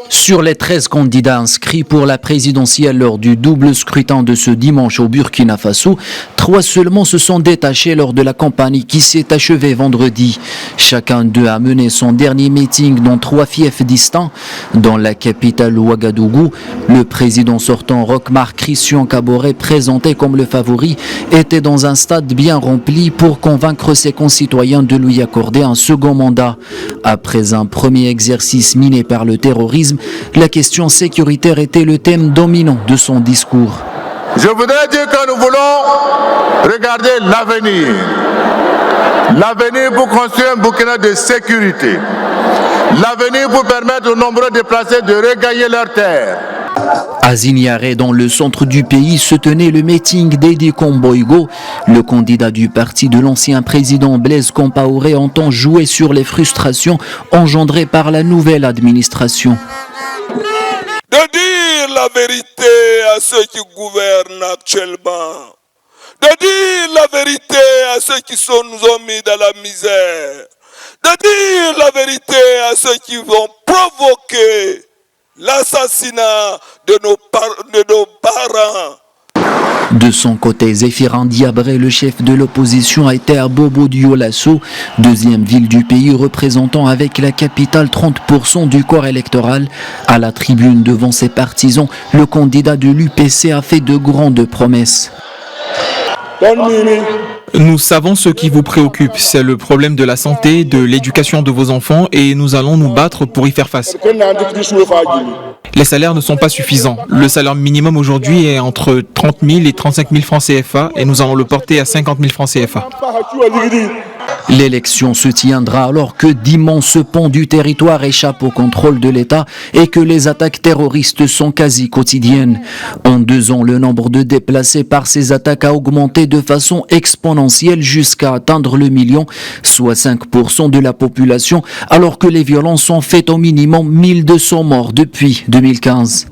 Sur les 13 candidats inscrits pour la présidentielle lors du double scrutin de ce dimanche au Burkina Faso, 3 seulement se sont détachés lors de la campagne qui s'est achevée vendredi. Chacun d'eux a mené son dernier meeting dans 3 fiefs distincts. Dans la capitale Ouagadougou, le président sortant Roch-Marc Christian Kaboré, présenté comme le favori, était dans un stade bien rempli pour convaincre ses concitoyens de lui accorder un second mandat. Après un premier exercice miné par le terrorisme, la question sécuritaire était le thème dominant de son discours. Je voudrais dire que nous voulons regarder l'avenir. L'avenir pour construire un Burkina de sécurité. L'avenir pour permettre aux nombreux déplacés de regagner leurs terres. À Zignaré, dans le centre du pays, se tenait le meeting d'Edi Komboigo. Le candidat du parti de l'ancien président Blaise Compaoré entend jouer sur les frustrations engendrées par la nouvelle administration. De dire la vérité à ceux qui gouvernent actuellement. De dire la vérité à ceux qui nous ont mis dans la misère. De dire la vérité à ceux qui vont provoquer l'assassinat de nos parents. De son côté, Zéphirin Diabré, le chef de l'opposition, a été à Bobo Dioulasso, deuxième ville du pays représentant avec la capitale 30% du corps électoral. À la tribune devant ses partisans, le candidat de l'UPC a fait de grandes promesses. Nous savons ce qui vous préoccupe, c'est le problème de la santé, de l'éducation de vos enfants et nous allons nous battre pour y faire face. Les salaires ne sont pas suffisants. Le salaire minimum aujourd'hui est entre 30 000 et 35 000 francs CFA et nous allons le porter à 50 000 francs CFA. L'élection se tiendra alors que d'immenses pans du territoire échappent au contrôle de l'État et que les attaques terroristes sont quasi quotidiennes. En 2 ans, le nombre de déplacés par ces attaques a augmenté de façon exponentielle jusqu'à atteindre le million, soit 5% de la population, alors que les violences ont fait au minimum 1200 morts depuis 2015.